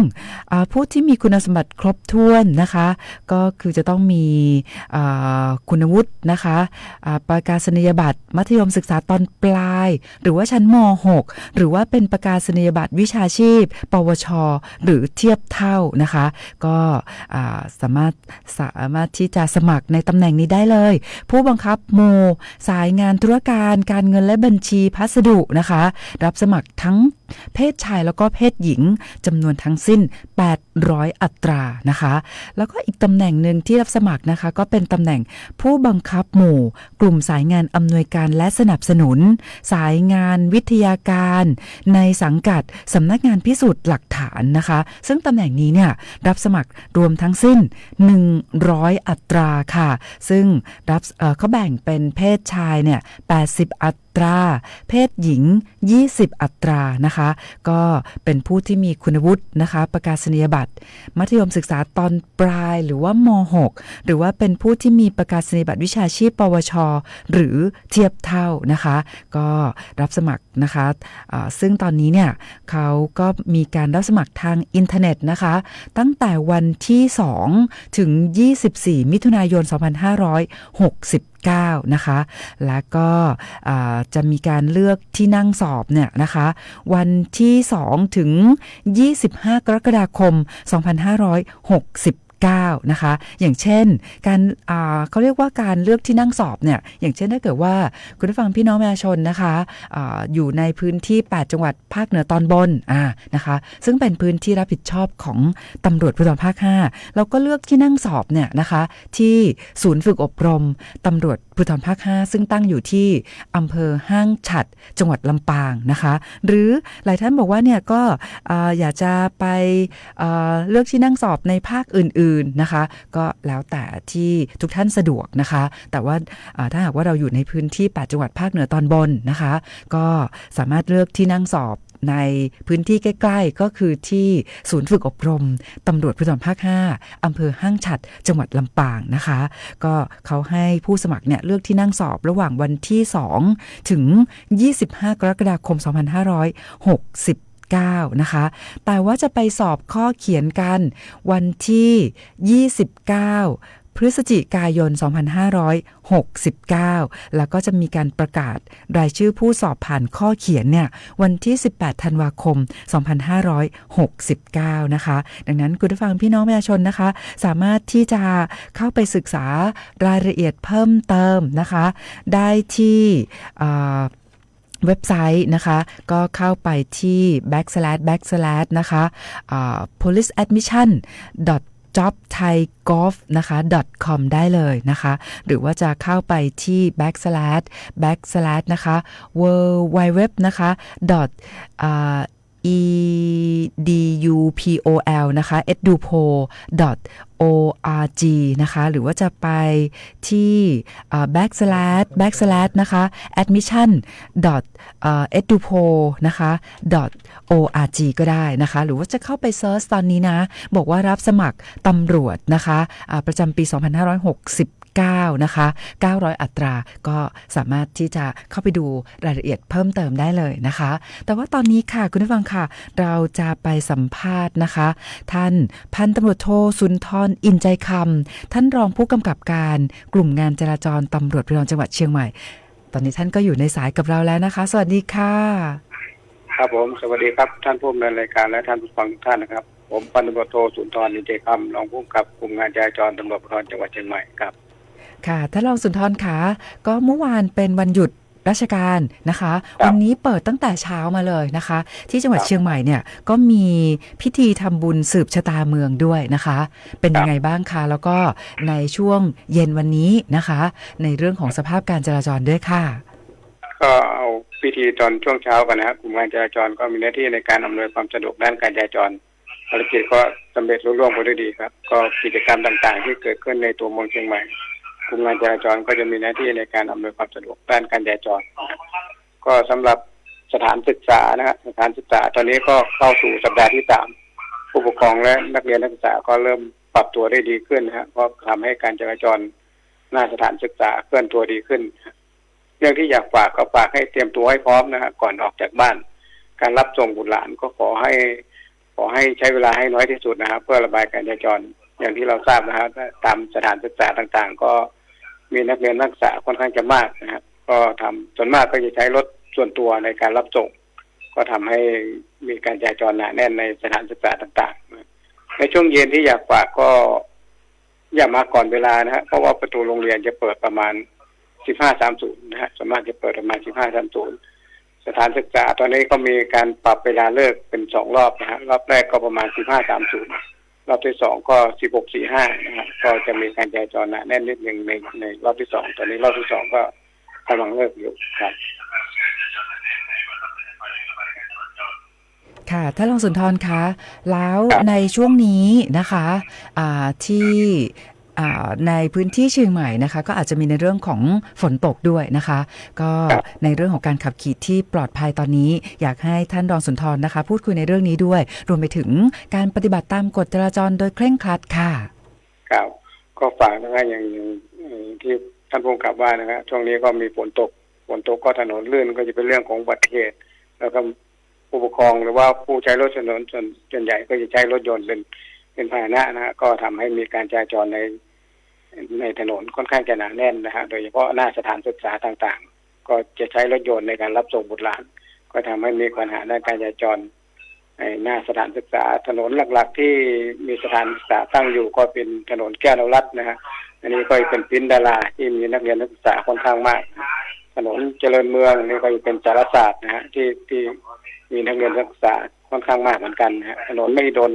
ผู้ที่มีคุณสมบัติครบถ้วนนะคะก็คือจะต้องมีคุณวุฒินะคะประกาศนียบัตรมัธยมศึกษาตอนปลายหรือว่าชั้นม.6 หรือว่าเป็นประกาศนียบัตรวิชาชีพปวชหรือเทียบเท่านะคะก็สามารถที่จะสมัครในตำแหน่งนี้ได้เลยผู้บังคับหมู่สายงานธุรการการเงินและบัญชีพัสดุนะคะรับสมัครทั้งเพศชายแล้วก็เพศหญิงจำนวนทั้งสิ้น800 อัตรานะคะแล้วก็อีกตำแหน่งหนึ่งที่รับสมัครนะคะก็เป็นตำแหน่งผู้บังคับหมู่กลุ่มสายงานอำนวยการและสนับสนุนสายงานวิทยาการในสังกัดสำนักงานพิสูจน์หลักฐานนะคะซึ่งตำแหน่งนี้เนี่ยรับสมัครรวมทั้งสิ้น100 อัตราค่ะซึ่งรับเขาแบ่งเป็นเพศชายเนี่ย80 อัตราเพศหญิง20 อัตรานะคะก็เป็นผู้ที่มีคุณวุฒินะคะประกาศนียบัตรมัธยมศึกษาตอนปลายหรือว่าม.6 หรือว่าเป็นผู้ที่มีประกาศนียบัตรวิชาชีพปวชหรือเทียบเท่านะคะก็รับสมัครนะคะซึ่งตอนนี้เนี่ยเขาก็มีการรับสมัครทางอินเทอร์เน็ตนะคะตั้งแต่วันที่2ถึง24 มิถุนายน 2569นะคะแล้วก็จะมีการเลือกที่นั่งสอบเนี่ยนะคะวันที่2ถึง25 กรกฎาคม 2569 69นะคะอย่างเช่นการเขาเรียกว่าการเลือกที่นั่งสอบเนี่ยอย่างเช่นถ้าเกิดว่าคุณผู้ฟังพี่น้องประชาชนนะคะอยู่ในพื้นที่8จังหวัดภาคเหนือตอนบนนะคะซึ่งเป็นพื้นที่รับผิดชอบของตำรวจภูธรภาค5เราก็เลือกที่นั่งสอบเนี่ยนะคะที่ศูนย์ฝึกอบรมตำรวจภูธรภาค5ซึ่งตั้งอยู่ที่อำเภอห้างฉัตรจังหวัดลำปางนะคะหรือหลายท่านบอกว่าเนี่ยก็อยากจะไปเลือกที่นั่งสอบในภาคอื่นๆนะคะก็แล้วแต่ที่ทุกท่านสะดวกนะคะแต่ว่าถ้าหากว่าเราอยู่ในพื้นที่8จังหวัดภาคเหนือตอนบนนะคะก็สามารถเลือกที่นั่งสอบในพื้นที่ใกล้ๆก็คือที่ศูนย์ฝึกอบรมตำรวจภูธรภาค5อำเภอห้างฉัตรจังหวัดลำปางนะคะก็เขาให้ผู้สมัครเนี่ยเลือกที่นั่งสอบระหว่างวันที่2ถึง25กรกฎาคม2569นะคะแต่ว่าจะไปสอบข้อเขียนกันวันที่29พฤศจิกายน2569แล้วก็จะมีการประกาศรายชื่อผู้สอบผ่านข้อเขียนเนี่ยวันที่18ธันวาคม2569นะคะดังนั้นคุณผู้ฟังพี่น้องประชาชนนะคะสามารถที่จะเข้าไปศึกษารายละเอียดเพิ่มเติมนะคะได้ที่เว็บไซต์นะคะก็เข้าไปที่ // นะคะ policeadmission jobthaigolf นะคะ .com ได้เลยนะคะหรือว่าจะเข้าไปที่ // นะคะ www นะคะ edupol นะคะ edupol.org นะคะหรือว่าจะไปที่ // นะคะ admission edupol นะคะ .org ก็ได้นะคะหรือว่าจะเข้าไปเซิร์ชตอนนี้นะบอกว่ารับสมัครตำรวจนะคะประจำปี2569นะคะ900อัตราก็สามารถที่จะเข้าไปดูรายละเอียดเพิ่มเติมได้เลยนะคะแต่ว่าตอนนี้ค่ะคุณผู้ฟังค่ะเราจะไปสัมภาษณ์นะคะท่านพันตำรวจโทสุนทรอินใจคำท่านรองผู้กำกับการกลุ่มงานจราจรตำรวจภูธรจังหวัดเชียงใหม่ตอนนี้ท่านก็อยู่ในสายกับเราแล้วนะคะสวัสดีค่ะครับผมสวัสดีครับท่านผู้ดำเนินรายการและท่านผู้ฟังทุกท่านนะครับผมพันตำรวจโทสุนทรอินใจคำรองผู้กำกับกลุ่มงานจราจรตำรวจภูธรจังหวัดเชียงใหม่ครับค่ะท่านรองสุนทรค่ะก็เมื่อวานเป็นวันหยุดราชการนะคะวันนี้เปิดตั้งแต่เช้ามาเลยนะคะที่จังหวัดเชียงใหม่เนี่ยก็มีพิธีทำบุญสืบชะตาเมืองด้วยนะคะเป็นยังไงบ้างคะแล้วก็ในช่วงเย็นวันนี้นะคะในเรื่องของสภาพการจราจรด้วยค่ะก็เอาพิธีตอนช่วงเช้ากันนะครับกลุ่มงานจราจรก็มีหน้าที่ในการอำนวยความสะดวกด้านการจราจรภารกิจก็สำเร็จรุ่ร่วงไปด้วยดีครับก็กิจกรรมต่างๆที่เกิดขึ้นในตัวเมืองเชียงใหม่กลุ่มงานจราจรก็จะมีหน้าที่ในการอำนวยความสะดวกด้านการจราจรก็สำหรับสถานศึกษานะครับสถานศึกษาตอนนี้ก็เข้าสู่สัปดาห์ที่3ผู้ปกครองและนักเรียนนักศึกษาก็เริ่มปรับตัวได้ดีขึ้นนะครับก็ทำให้การจราจรหน้าสถานศึกษาเคลื่อนตัวดีขึ้นเรื่องที่อยากฝากก็ฝากให้เตรียมตัวให้พร้อมนะครับก่อนออกจากบ้านการรับส่งบุตรหลานก็ขอให้ใช้เวลาให้น้อยที่สุดนะครับเพื่อระบายการจราจรอย่างที่เราทราบนะครับตามสถานศึกษาต่างๆก็มีนักเรียนนักศึกษาค่อนข้างจะมากนะครับก็ทำส่วนมากก็จะใช้รถส่วนตัวในการรับส่งก็ทำให้มีการจราจรหนาแน่นในสถานศึกษาต่างๆในช่วงเย็นที่อยากฝากก็อย่ามาก่อนเวลานะฮะเพราะว่าประตูโรงเรียนจะเปิดประมาณ15:30นะฮะส่วนมากจะเปิดประมาณ15:30สถานศึกษาตอนนี้ก็มีการปรับเวลาเลิกเป็น2รอบนะฮะรอบแรกก็ประมาณ15:30รอบที่2ก็16:45นะฮะก็จะมีการจราจรหนาแน่นนิดนึงในรอบที่2ตอนนี้รอบที่2ก็กำลังเลิกอยู่ครับค่ะท่านรองสุนทรคะแล้วในช่วงนี้นะคะที่ในพื้นที่เชียงใหม่นะคะก็อาจจะมีในเรื่องของฝนตกด้วยนะคะก็ในเรื่องของการขับขี่ที่ปลอดภัยตอนนี้อยากให้ท่านรองสุนทรนะคะพูดคุยในเรื่องนี้ด้วยรวมไปถึงการปฏิบัติตามกฎจราจรโดยเคร่งครัดค่ะครับก็ฝากนะครับอย่างที่ท่านผู้กำกับว่านะครับช่วงนี้ก็มีฝนตกก็ถนนลื่นก็จะเป็นเรื่องของอุบัติเหตุแล้วก็ผู้ปกครองหรือว่าผู้ใช้รถถนนส่วนใหญ่ก็จะใช้รถยนต์เป็นพาหนะนะฮะก็ทำให้มีการจราจรในถนนค่อนข้างจะหนาแน่นนะฮะโดยเฉพาะหน้าสถานศึกษาต่างๆก็จะใช้รถยนต์ในการรับส่งบุตรหลานก็ทำให้มีปัญหาด้านการจราจร หน้าสถานศึกษาถนนหลักๆที่มีสถานศึกษาตั้งอยู่ก็เป็นถนนแก้วนวรัตน์นะฮะอันนี้ก็เป็นปิ้นดาราที่มีนักเรียนนักศึกษาค่อนข้างมากถนนเจริญเมืองนี่ก็เป็นจารศาสตร์นะฮะที่มีนักเรียนนักศึกษาค่อนข้างมากเหมือนกันนะฮะถนนมหิดล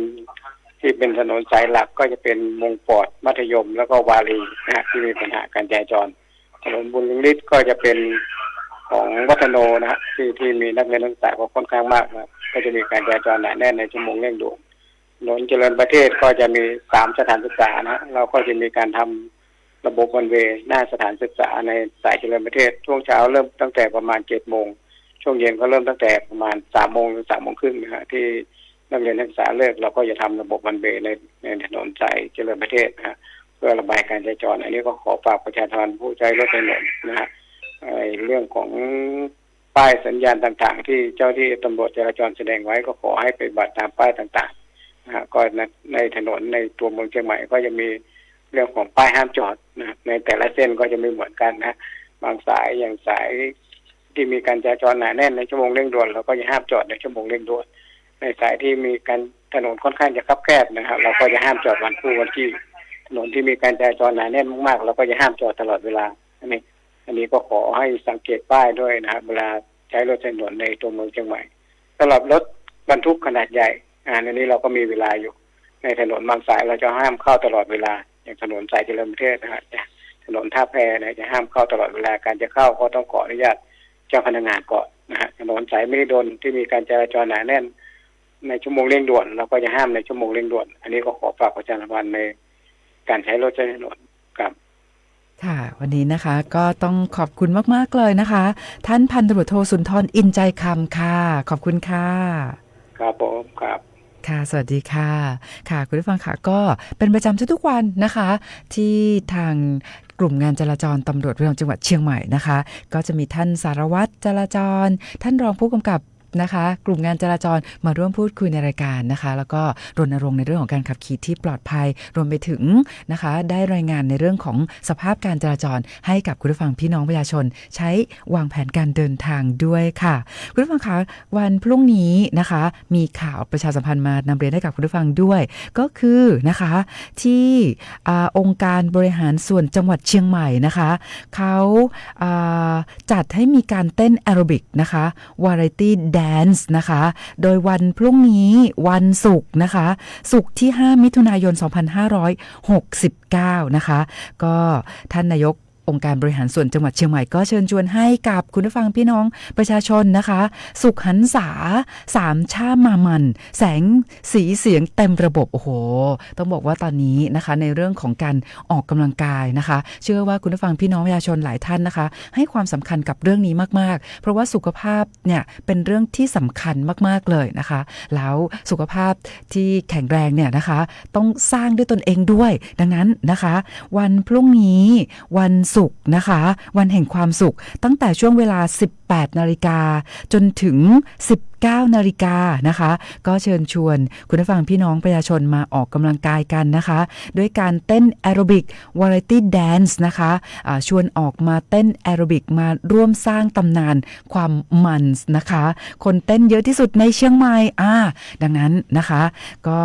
ที่เป็นถนนสายหลักก็จะเป็นมงปอดมัธยมแล้วก็วารีนะฮะที่มีปัญหาการจราจรถนนบุญฤทธิ์ก็จะเป็นของวัฒโนนะฮะที่มีนักเรียนนักศึกษาก็ค่อนข้างมากนะก็จะมีการจราจรหนาแน่นในชั่วโมงเร่งด่วนถนนเจริญประเทศก็จะมี3สถานศึกษานะเราก็จะมีการทำระบบวันเวย์หน้าสถานศึกษาในสายเจริญประเทศช่วงเช้าเริ่มตั้งแต่ประมาณ7 โมงช่วงเย็นก็เริ่มตั้งแต่ประมาณ3 โมงถึง3 โมงครึ่งนะฮะที่นักเรียนนักศึกษาเลิกเราก็จะทำระบบวันเวย์ในถนนสายเจริญประเทศนะฮะเพื่อระบายการจราจรอันนี้ก็ขอฝากประชาชนผู้ใช้รถถนนนะฮะเรื่องของป้ายสัญญาณต่างๆที่เจ้าที่ตำรวจจราจรแสดงไว้ก็ขอให้ไปบัตรตามป้ายต่างๆนะฮะก็ในถนนในตัวเมืองเชียงใหม่ก็จะมีเรื่องของป้ายห้ามจอดนะในแต่ละเส้นก็จะไม่เหมือนกันนะบางสายอย่างสายที่มีการจราจรหนาแน่นในชั่วโมงเร่งด่วนเราก็จะห้ามจอดในชั่วโมงเร่งด่วนในสายที่มีการถนนค่อนข้างจะคับแคบนะครับเราก็จะห้ามจอดวันคู่วันที่ถนนที่มีการจราจรหนาแน่นมากๆเราก็จะห้ามจอดตลอดเวลาอันนี้ก็ขอให้สังเกตป้ายด้วยนะครับเวลาใช้รถถนนในตัวเมืองเชียงใหม่สำหรับรถบรรทุกขนาดใหญ่อันนี้เราก็มีเวลาอยู่ในถนนบางสายเราจะห้ามเข้าตลอดเวลาอย่างถนนสายเจริญประเทศนะครับถนนท่าแพนะจะห้ามเข้าตลอดเวลาการจะเข้าก็ต้องขออนุญาตเจ้าพนักงานก่อนนะฮะถนนสายมหิดลที่มีการจราจรหนาแน่นในชั่วโมงเร่งด่วนเราก็จะห้ามในชั่วโมงเร่งด่วนอันนี้ก็ขอฝากประชาสัมพันธ์ในการใช้รถใช้ถนนครับค่ะวันนี้นะคะก็ต้องขอบคุณมากๆเลยนะคะท่านพันตำรวจโทสุนทรอินใจคำค่ะขอบคุณค่ะครับผมครับค่ะสวัสดีค่ะค่ะคุณผู้ฟังค่ะก็เป็นประจำทุกๆวันนะคะที่ทางกลุ่มงานจราจรตำรวจภูธรจังหวัดเชียงใหม่นะคะก็จะมีท่านสารวัตรจราจรท่านรองผู้กำกับนะคะกลุ่มงานจราจรมาร่วมพูดคุยในรายการนะคะแล้วก็รณรงค์ในเรื่องของการขับขี่ที่ปลอดภัยรวมไปถึงนะคะได้รายงานในเรื่องของสภาพการจราจรให้กับคุณผู้ฟังพี่น้องประชาชนใช้วางแผนการเดินทางด้วยค่ะคุณผู้ฟังคะวันพรุ่งนี้นะคะมีข่าวประชาสัมพันธ์มานำเรียนให้กับคุณผู้ฟังด้วยก็คือนะคะที่องค์การบริหารส่วนจังหวัดเชียงใหม่นะคะเขาจัดให้มีการเต้นแอโรบิกนะคะวาไรตี้แดนซ์นะคะโดยวันพรุ่งนี้วันศุกร์นะคะศุกร์ที่5 มิถุนายน 2569นะคะก็ท่านนายกองค์การบริหารส่วนจังหวัดเชียงใหม่ก็เชิญชวนให้กับคุณผู้ฟังพี่น้องประชาชนนะคะสุขหันษา3 ชามามันแสงสีเสียงเต็มระบบโอ้โหต้องบอกว่าตอนนี้นะคะในเรื่องของการออกกำลังกายนะคะเชื่อว่าคุณผู้ฟังพี่น้องประชาชนหลายท่านนะคะให้ความสำคัญกับเรื่องนี้มากๆเพราะว่าสุขภาพเนี่ยเป็นเรื่องที่สำคัญมากๆเลยนะคะแล้วสุขภาพที่แข็งแรงเนี่ยนะคะต้องสร้างด้วยตนเองด้วยดังนั้นนะคะวันพรุ่งนี้วันศุกร์นะคะวันแห่งความสุขตั้งแต่ช่วงเวลา 18 นาฬิกาจนถึง 19 นาฬิกานะคะก็เชิญชวนคุณผู้ฟังพี่น้องประชาชนมาออกกำลังกายกันนะคะด้วยการเต้นแอโรบิกวาไรตี้แดนซ์นะคะชวนออกมาเต้นแอโรบิกมาร่วมสร้างตำนานความมันนะคะคนเต้นเยอะที่สุดในเชียงใหม่ดังนั้นนะคะก็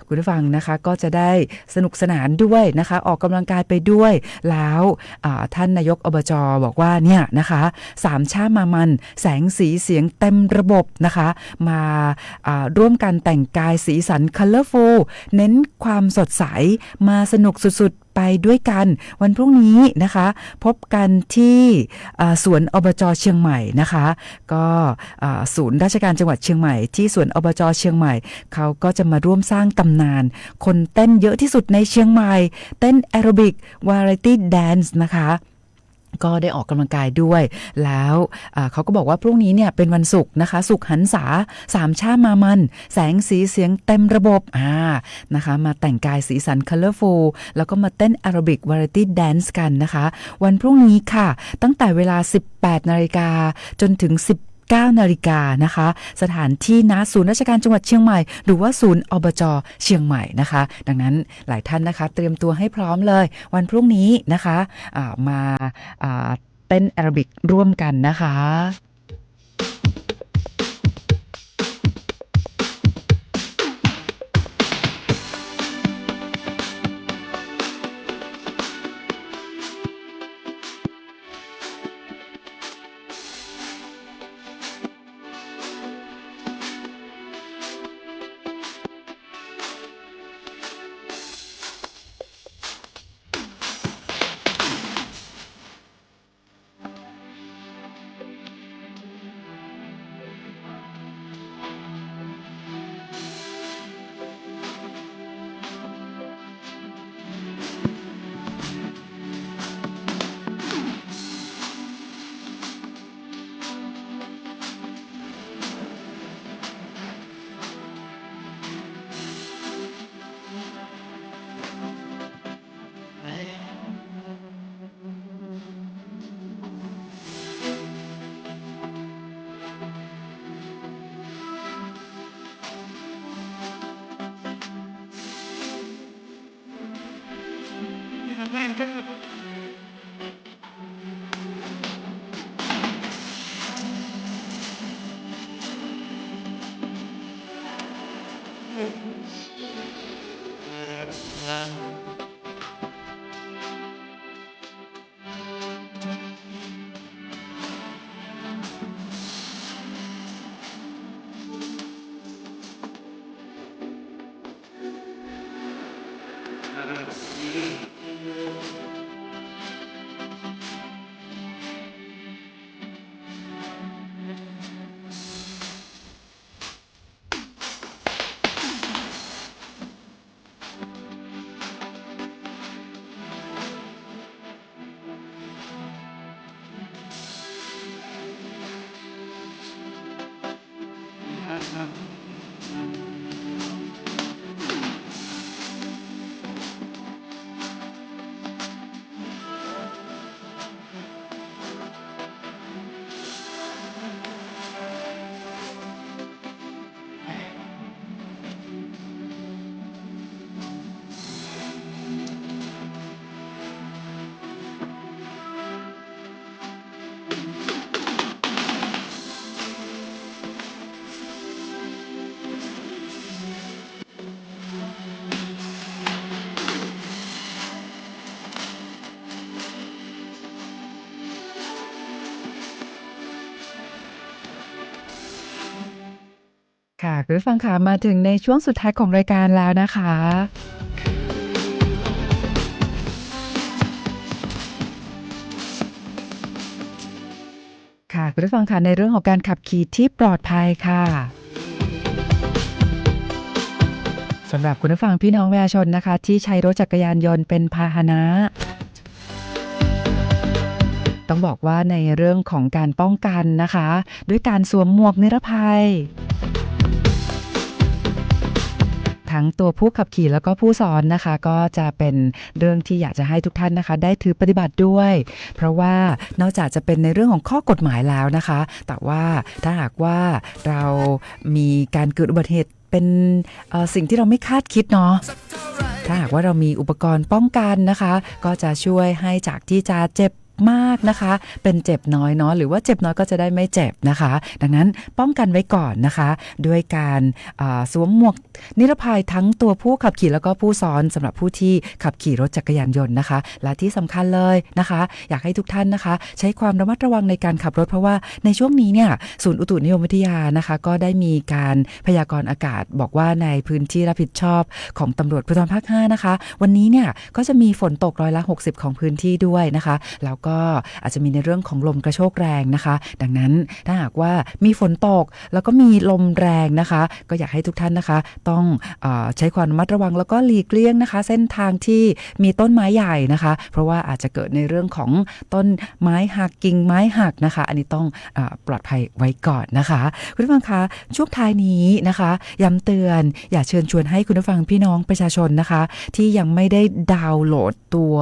คุณผู้ฟังนะคะก็จะได้สนุกสนานด้วยนะคะออกกำลังกายไปด้วยแล้วท่านนายกอบจ.บอกว่าเนี่ยนะคะ3 ชามามันแสงสีเสียงเต็มระบบนะคะมาร่วมกันแต่งกายสีสัน colorful เน้นความสดใสมาสนุกสุดๆไปด้วยกันวันพรุ่งนี้นะคะพบกันที่สวนอบจ.เชียงใหม่นะคะก็ศูนย์ราชการจังหวัดเชียงใหม่ที่สวนอบจ.เชียงใหม่เขาก็จะมาร่วมสร้างตำนานคนเต้นเยอะที่สุดในเชียงใหม่เต้นแอโรบิกวาไรตี้แดนซ์นะคะก็ได้ออกกำลังกายด้วยแล้วเขาก็บอกว่าพรุ่งนี้เนี่ยเป็นวันศุกร์นะคะศุกร์หันษา3 ชามามันแสงสีเสียงเต็มระบบนะคะมาแต่งกายสีสัน colorful แล้วก็มาเต้นแอโรบิกวาไรตี้แดนซ์กันนะคะวันพรุ่งนี้ค่ะตั้งแต่เวลา 18 นาฬิกาจนถึง9 นาฬิกานะคะสถานที่ณศูนย์ราชการจังหวัดเชียงใหม่หรือว่าศูนย์อบจ.เชียงใหม่นะคะดังนั้นหลายท่านนะคะเตรียมตัวให้พร้อมเลยวันพรุ่งนี้นะคะมาเต้นแอโรบิกร่วมกันนะคะ ค่ะคุณผู้ฟังค่ะมาถึงในช่วงสุดท้ายของรายการแล้วนะคะค่ะคุณผู้ฟังค่ะในเรื่องของการขับขี่ที่ปลอดภัยค่ะสำหรับคุณผู้ฟังพี่น้องประชาชนนะคะที่ใช้รถจักรยานยนต์เป็นพาหนะต้องบอกว่าในเรื่องของการป้องกันนะคะด้วยการสวมหมวกนิรภัยทั้งตัวผู้ขับขี่แล้วก็ผู้ซ้อนนะคะก็จะเป็นเรื่องที่อยากจะให้ทุกท่านนะคะได้ถือปฏิบัติด้วยเพราะว่านอกจากจะเป็นในเรื่องของข้อกฎหมายแล้วนะคะแต่ว่าถ้าหากว่าเรามีการเกิดอุบัติเหตุเป็นสิ่งที่เราไม่คาดคิดเนาะถ้าหากว่าเรามีอุปกรณ์ป้องกันนะคะก็จะช่วยให้จากที่จะเจ็บมากนะคะเป็นเจ็บน้อยเนาะหรือว่าเจ็บน้อยก็จะได้ไม่เจ็บนะคะดังนั้นป้องกันไว้ก่อนนะคะด้วยการสวมหมวกนิรภัยทั้งตัวผู้ขับขี่แล้วก็ผู้ซ้อนสำหรับผู้ที่ขับขี่รถจักรยานยนต์นะคะและที่สำคัญเลยนะคะอยากให้ทุกท่านนะคะใช้ความระมัดระวังในการขับรถเพราะว่าในช่วงนี้เนี่ยศูนย์อุตุนิยมวิทยานะคะก็ได้มีการพยากรณ์อากาศบอกว่าในพื้นที่รับผิดชอบของตำรวจภูธรภาค 5นะคะวันนี้เนี่ยก็จะมีฝนตก60%ของพื้นที่ด้วยนะคะแล้วก็อาจจะมีในเรื่องของลมกระโชกแรงนะคะดังนั้นถ้าหากว่ามีฝนตกแล้วก็มีลมแรงนะคะก็อยากให้ทุกท่านนะคะต้องใช้ความระมัดระวังแล้วก็หลีกเลี่ยงนะคะเส้นทางที่มีต้นไม้ใหญ่นะคะเพราะว่าอาจจะเกิดในเรื่องของต้นไม้หักกิ่งไม้หักนะคะอันนี้ต้องปลอดภัยไว้ก่อนนะคะคุณผู้ฟังคะช่วงท้ายนี้นะคะย้ำเตือนอยากเชิญชวนให้คุณผู้ฟังพี่น้องประชาชนนะคะที่ยังไม่ได้ดาวน์โหลดตัว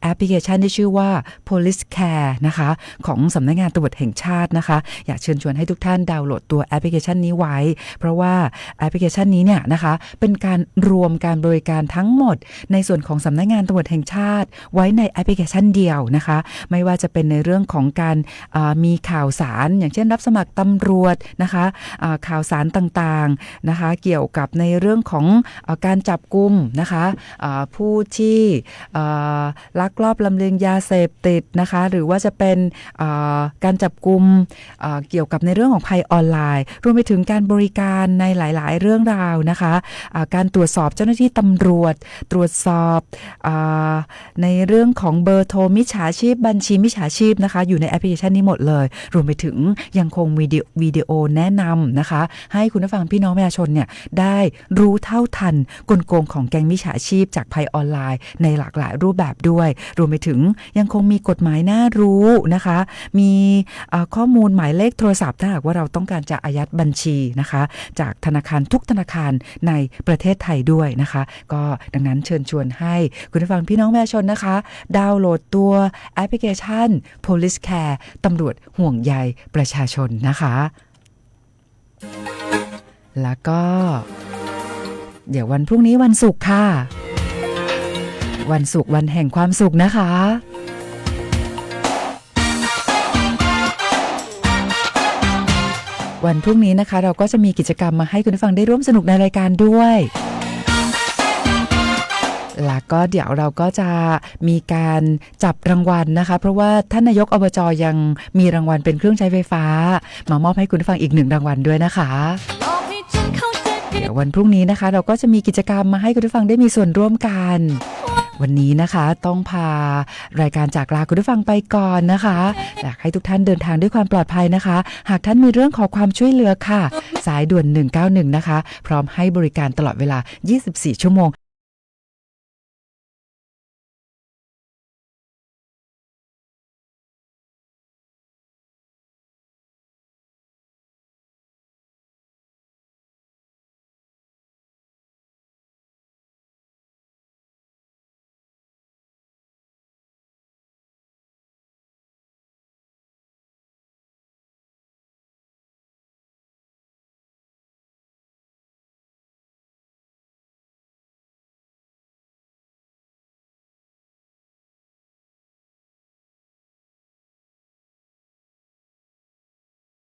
แอปพลิเคชันที่ชื่อว่า Police Care นะคะของสำนักงานตำรวจแห่งชาตินะคะอยากเชิญชวนให้ทุกท่านดาวน์โหลดตัวแอปพลิเคชันนี้ไว้เพราะว่าแอปพลิเคชันนี้เนี่ยนะคะเป็นการรวมการบริการทั้งหมดในส่วนของสำนักงานตำรวจแห่งชาติไว้ในแอปพลิเคชันเดียวนะคะไม่ว่าจะเป็นในเรื่องของการมีข่าวสารอย่างเช่นรับสมัครตำรวจนะคะข่าวสารต่างๆนะคะเกี่ยวกับในเรื่องของการจับกุมนะคะผู้ที่ลักลอบลำเลียงยาเสพติดนะคะหรือว่าจะเป็นการจับกุมเกี่ยวกับในเรื่องของภัยออนไลน์รวมไปถึงการบริการในหลายๆเรื่องราวนะคะการตรวจสอบเจ้าหน้าที่ตำรวจตรวจสอบในเรื่องของเบอร์โทรมิจฉาชีพบัญชีมิจฉาชีพนะคะอยู่ในแอปพลิเคชันนี้หมดเลยรวมไปถึงยังคงวิดีโอแนะนำนะคะให้คุณผู้ฟังพี่น้องประชาชนเนี่ยได้รู้เท่าทันกลโกงของแก๊งมิจฉาชีพจากภัยออนไลน์ในหลากหลายรูปแบบด้วยรวมไปถึงยังคงมีกฎหมายน่ารู้นะคะมีข้อมูลหมายเลขโทรศัพท์ถ้าหากว่าเราต้องการจะอายัดบัญชีนะคะจากธนาคารทุกธนาคารในประเทศไทยด้วยนะคะก็ดังนั้นเชิญชวนให้คุณผู้ฟังพี่น้องประชาชนนะคะดาวน์โหลดตัวแอปพลิเคชัน Police Care ตำรวจห่วงใยประชาชนนะคะแล้วก็เดี๋ยววันพรุ่งนี้วันศุกร์ค่ะวันศุกร์วันแห่งความสุขนะคะวันพรุ่งนี้นะคะเราก็จะมีกิจกรรมมาให้คุณผู้ฟังได้ร่วมสนุกในรายการด้วยแล้วก็เดี๋ยวเราก็จะมีการจับรางวัลนะคะเพราะว่าท่านนายกอบจ.ยังมีรางวัลเป็นเครื่องใช้ไฟฟ้ามามอบให้คุณผู้ฟังอีก1รางวัลด้วยนะคะเดี๋ยววันพรุ่งนี้นะคะเราก็จะมีกิจกรรมมาให้คุณผู้ฟังได้มีส่วนร่วมกัน วันนี้นะคะต้องพารายการจากลาคุณผู้ฟังไปก่อนนะคะอยากให้ทุกท่านเดินทางด้วยความปลอดภัยนะคะหากท่านมีเรื่องขอความช่วยเหลือค่ะสายด่วน191นะคะพร้อมให้บริการตลอดเวลา24 ชั่วโมง